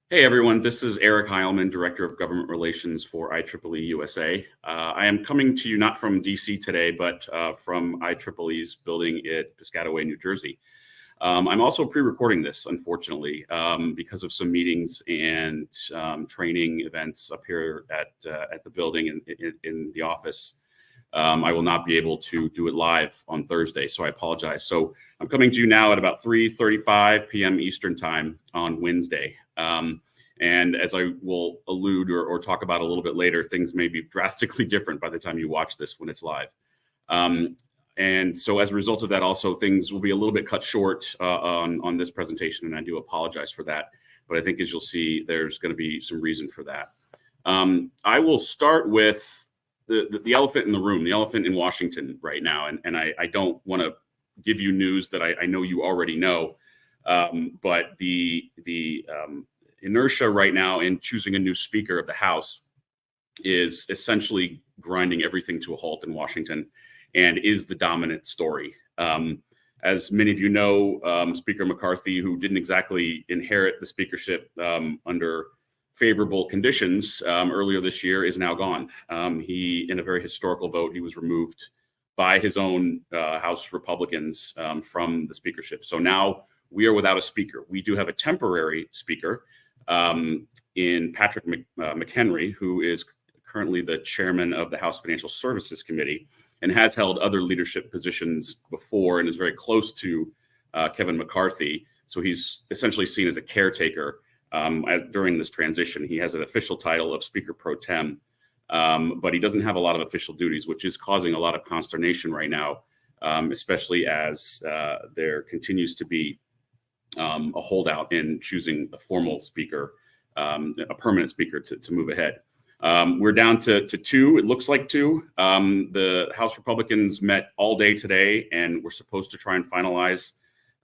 Hey everyone, this is Eric Heilman, Director of Government Relations for IEEE-USA. I am coming to you not from DC today, but from IEEE's building at Piscataway, New Jersey. I'm also pre-recording this, unfortunately, because of some meetings and training events up here at the building in the office. I will not be able to do it live on Thursday, so I apologize. So I'm coming to you now at about 3:35 p.m. Eastern Time on Wednesday. And as I will allude or talk about a little bit later, things may be drastically different by the time you watch this when it's live. And so as a result of that, also things will be a little bit cut short on this presentation, and I do apologize for that. But I think as you'll see, there's going to be some reason for that. I will start with the elephant in the room, the elephant in Washington right now. And I don't want to give you news that I know you already know, but the inertia right now in choosing a new Speaker of the House is essentially grinding everything to a halt in Washington and is the dominant story. As many of you know, Speaker McCarthy, who didn't exactly inherit the speakership under favorable conditions earlier this year, is now gone. He, in a very historical vote, he was removed by his own House Republicans from the speakership. So now we are without a speaker. We do have a temporary speaker in Patrick McHenry, who is currently the chairman of the House Financial Services Committee and has held other leadership positions before and is very close to Kevin McCarthy. So he's essentially seen as a caretaker during this transition. He has an official title of Speaker Pro Tem, but he doesn't have a lot of official duties, which is causing a lot of consternation right now, especially as there continues to be a holdout in choosing a formal speaker, a permanent speaker to move ahead. We're down to two. It looks like two. The House Republicans met all day today, and we're supposed to try and finalize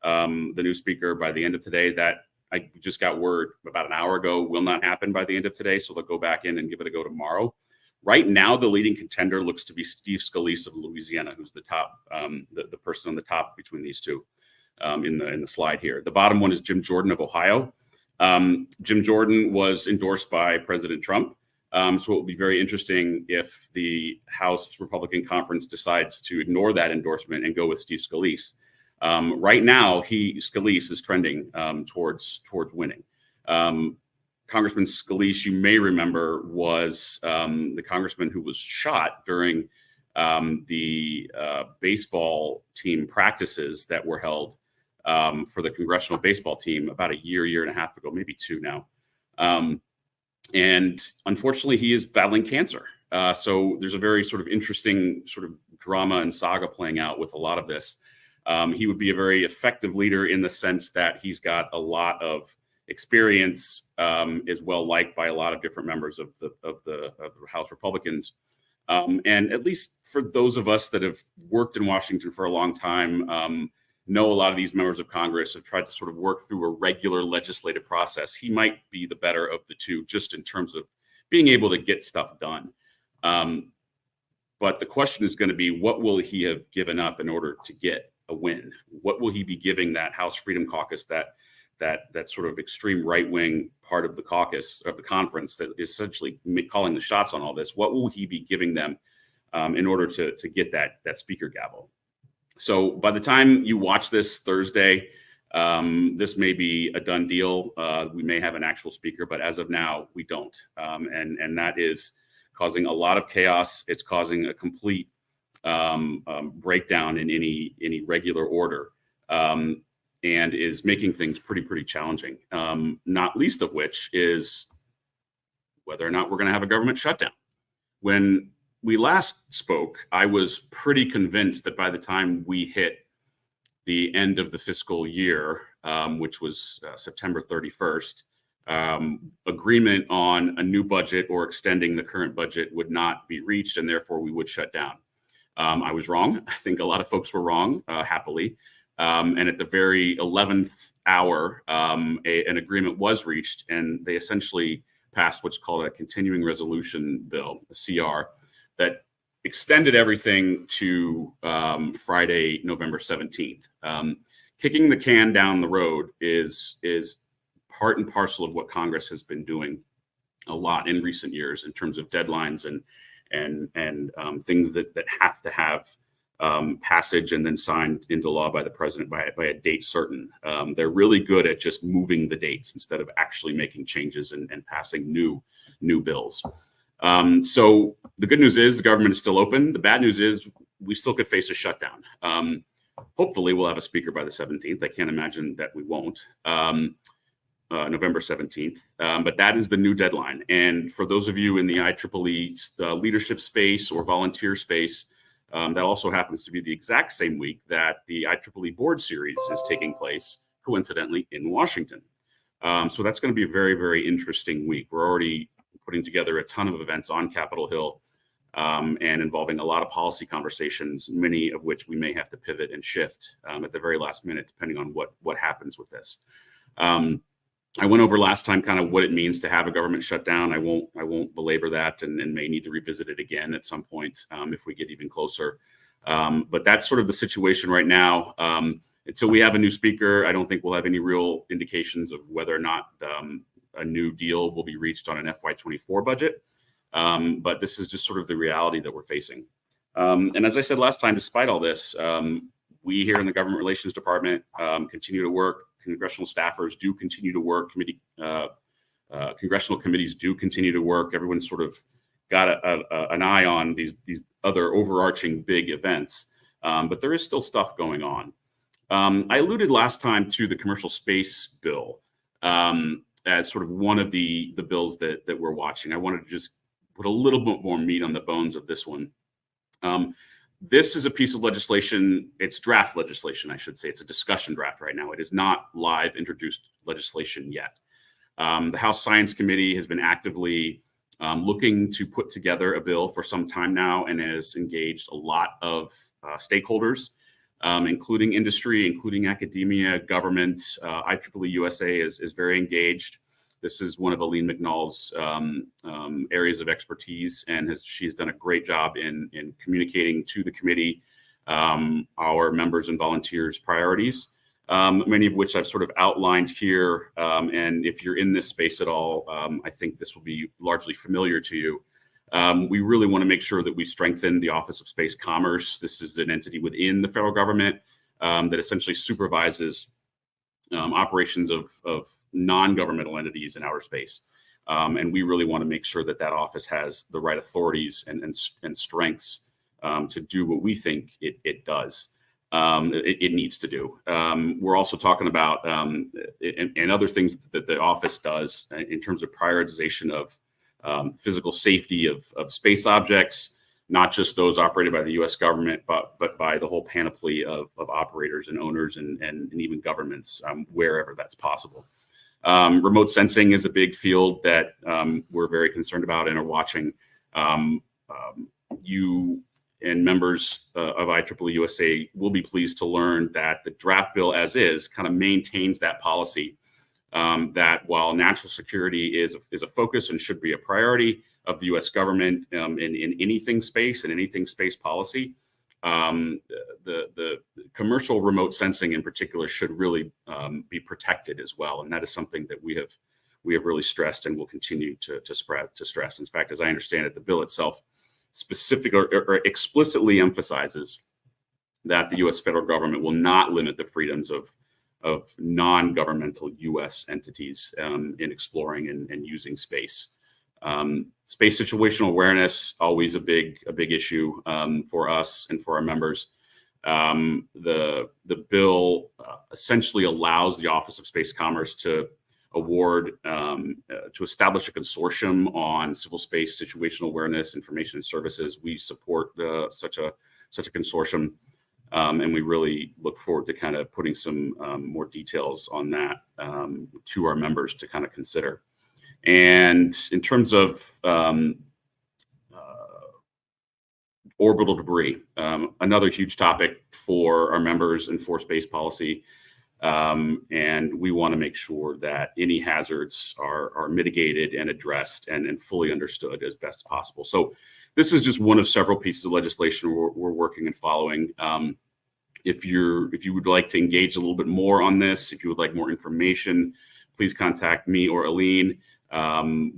the new speaker by the end of today. That I just got word about an hour ago will not happen by the end of today, so they'll go back in and give it a go tomorrow. Right now, the leading contender looks to be Steve Scalise of Louisiana, who's the top, the person on the top between these two. In the slide here. The bottom one is Jim Jordan of Ohio. Jim Jordan was endorsed by President Trump. So it will be very interesting if the House Republican Conference decides to ignore that endorsement and go with Steve Scalise. Right now, Scalise is trending towards winning. Congressman Scalise, you may remember, was the congressman who was shot during the baseball team practices that were held for the congressional baseball team about a year and a half ago, maybe two now. And unfortunately, he is battling cancer. So there's a very sort of interesting sort of drama and saga playing out with a lot of this. He would be a very effective leader in the sense that he's got a lot of experience, is well liked by a lot of different members of the House Republicans. And at least for those of us that have worked in Washington for a long time, know a lot of these members of Congress, have tried to sort of work through a regular legislative process. He might be the better of the two, just in terms of being able to get stuff done. But the question is going to be, what will he have given up in order to get a win? What will he be giving that House Freedom Caucus, that sort of extreme right-wing part of the caucus, of the conference, that is essentially calling the shots on all this? What will he be giving them in order to get that speaker gavel? So by the time you watch this Thursday, this may be a done deal. We may have an actual speaker, but as of now, we don't. And that is causing a lot of chaos. It's causing a complete breakdown in any regular order, and is making things pretty challenging. Not least of which is whether or not we're going to have a government shutdown. When we last spoke, I was pretty convinced that by the time we hit the end of the fiscal year, which was September 31st, agreement on a new budget or extending the current budget would not be reached, and therefore we would shut down. I was wrong. I think a lot of folks were wrong, happily. And at the very 11th hour, an agreement was reached, and they essentially passed what's called a continuing resolution bill, a CR, that extended everything to Friday, November 17th. Kicking the can down the road is part and parcel of what Congress has been doing a lot in recent years in terms of deadlines and things that have to have passage and then signed into law by the president by a date certain. They're really good at just moving the dates instead of actually making changes and passing new bills. So the good news is the government is still open. The bad news is we still could face a shutdown. Hopefully we'll have a speaker by the 17th. I can't imagine that we won't. November 17th, but that is the new deadline. And for those of you in the IEEE leadership space or volunteer space, that also happens to be the exact same week that the IEEE board series is taking place, coincidentally, in Washington. So that's going to be a very, very interesting week. We're already putting together a ton of events on Capitol Hill and involving a lot of policy conversations, many of which we may have to pivot and shift at the very last minute, depending on what happens with this. I went over last time kind of what it means to have a government shutdown. I won't belabor that and may need to revisit it again at some point if we get even closer. But that's sort of the situation right now. Until we have a new speaker, I don't think we'll have any real indications of whether or not a new deal will be reached on an FY24 budget. But this is just sort of the reality that we're facing. And as I said last time, despite all this, we here in the Government Relations Department continue to work. Congressional staffers do continue to work. Congressional committees do continue to work. Everyone's sort of got an eye on these other overarching big events, but there is still stuff going on. I alluded last time to the commercial space bill as sort of one of the bills that we're watching. I wanted to just put a little bit more meat on the bones of this one. This is a piece of legislation. It's draft legislation, I should say. It's a discussion draft right now. It is not live introduced legislation yet. The House Science Committee has been actively looking to put together a bill for some time now and has engaged a lot of stakeholders, including industry, including academia, government. IEEE-USA is very engaged. This is one of Aline McNall's areas of expertise, and she's done a great job in communicating to the committee our members and volunteers' priorities, many of which I've sort of outlined here. And if you're in this space at all, I think this will be largely familiar to you. We really want to make sure that we strengthen the Office of Space Commerce. This is an entity within the federal government that essentially supervises operations of non-governmental entities in outer space. And we really want to make sure that that office has the right authorities and strengths to do what we think it does. It needs to do. We're also talking about and other things that the office does in terms of prioritization of physical safety of space objects, not just those operated by the U.S. government, but by the whole panoply of operators and owners and even governments wherever that's possible. Remote sensing is a big field that we're very concerned about and are watching. You and members of IEEE-USA will be pleased to learn that the draft bill as is kind of maintains that policy that while national security is a focus and should be a priority of the U.S. government in anything space and anything space policy, the commercial remote sensing in particular should really be protected as well. And that is something that we have really stressed and will continue to stress. In fact, as I understand it, the bill itself specifically or explicitly emphasizes that the U.S. federal government will not limit the freedoms of non-governmental U.S. entities in exploring and using space. Space situational awareness, always a big issue for us and for our members. The bill essentially allows the Office of Space Commerce to award, to establish a consortium on civil space situational awareness, information and services. We support such a consortium, and we really look forward to kind of putting some more details on that to our members to kind of consider. And in terms of orbital debris, another huge topic for our members and for space policy. And we want to make sure that any hazards are mitigated and addressed and fully understood as best possible. So this is just one of several pieces of legislation we're working and following. If you would like to engage a little bit more on this, if you would like more information, please contact me or Aline.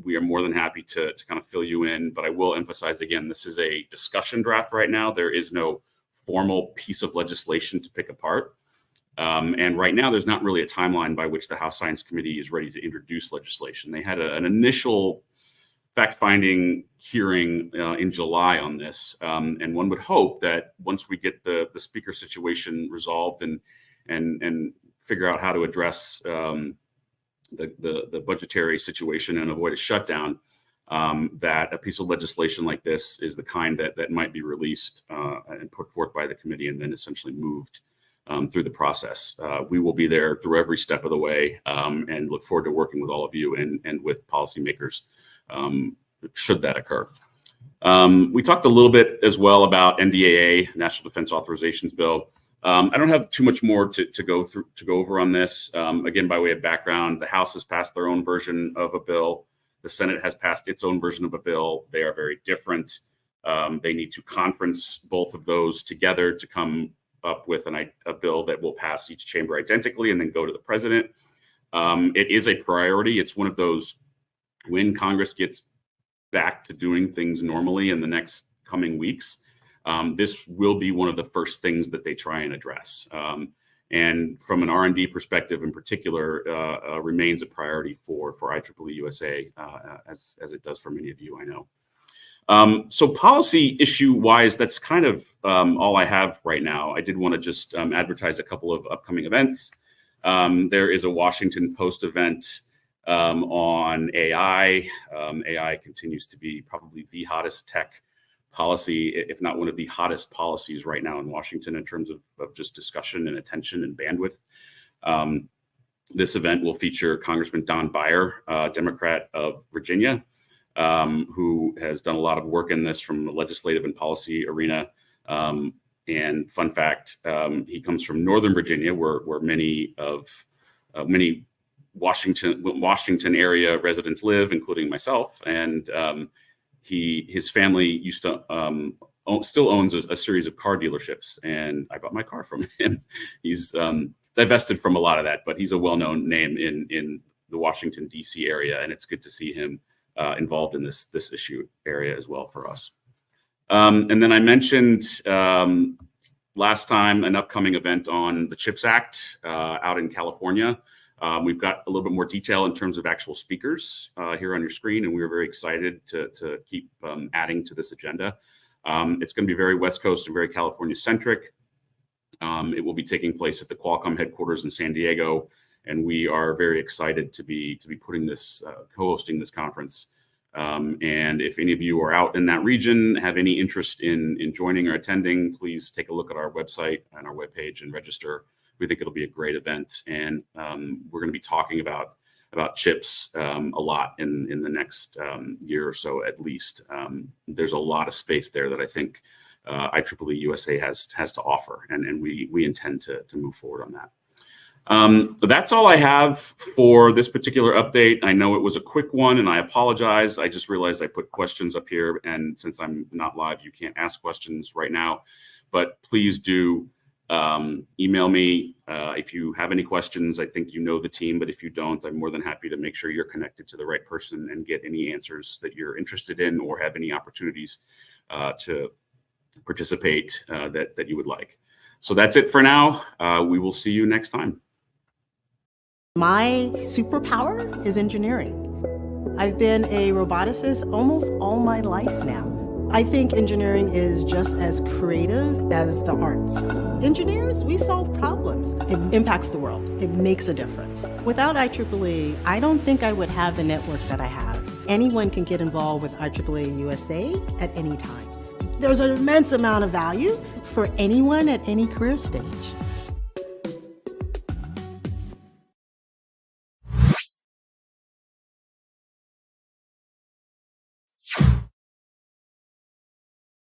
We are more than happy to kind of fill you in, but I will emphasize again, this is a discussion draft right now. There is no formal piece of legislation to pick apart. And right now, there's not really a timeline by which the House Science Committee is ready to introduce legislation. They had an initial fact-finding hearing in July on this, and one would hope that once we get the speaker situation resolved and figure out how to address the budgetary situation and avoid a shutdown, that a piece of legislation like this is the kind that might be released and put forth by the committee and then essentially moved through the process. We will be there through every step of the way and look forward to working with all of you and with policymakers should that occur. We talked a little bit as well about NDAA, National Defense Authorizations Bill. I don't have too much more to go over on this. Again, by way of background, the House has passed their own version of a bill. The Senate has passed its own version of a bill. They are very different. They need to conference both of those together to come up with a bill that will pass each chamber identically and then go to the president. It is a priority. It's one of those, when Congress gets back to doing things normally in the next coming weeks, this will be one of the first things that they try and address. And from an R&D perspective in particular, remains a priority for IEEE-USA, as it does for many of you, I know. So policy issue-wise, that's kind of all I have right now. I did want to just advertise a couple of upcoming events. There is a Washington Post event on AI. AI continues to be probably the hottest tech policy, if not one of the hottest policies right now in Washington in terms of just discussion and attention and bandwidth. This event will feature Congressman Don Beyer, Democrat of Virginia, who has done a lot of work in this from the legislative and policy arena. And fun fact, he comes from Northern Virginia, where many Washington area residents live, including myself. And his family used to still owns a series of car dealerships, and I bought my car from him. He's divested from a lot of that, but he's a well-known name in the Washington D.C. area, and it's good to see him involved in this issue area as well for us. And then I mentioned last time an upcoming event on the CHIPS Act out in California. We've got a little bit more detail in terms of actual speakers here on your screen, and we are very excited to keep adding to this agenda. It's going to be very West Coast and very California centric. It will be taking place at the Qualcomm headquarters in San Diego, and we are very excited to be putting this, co-hosting this conference. And if any of you are out in that region, have any interest in joining or attending, please take a look at our website and our webpage and register. We think it'll be a great event, and we're going to be talking about chips a lot in the next year or so at least. There's a lot of space there that I think IEEE-USA has to offer, and we intend to move forward on that. That's all I have for this particular update. I know it was a quick one, and I apologize. I just realized I put questions up here, and since I'm not live, you can't ask questions right now. But please do email me if you have any questions. I think you know the team, but if you don't, I'm more than happy to make sure you're connected to the right person and get any answers that you're interested in or have any opportunities to participate that you would like. So that's it for now. We will see you next time. My superpower is engineering. I've been a roboticist almost all my life now. I think engineering is just as creative as the arts. Engineers, we solve problems. It impacts the world. It makes a difference. Without IEEE, I don't think I would have the network that I have. Anyone can get involved with IEEE-USA at any time. There's an immense amount of value for anyone at any career stage.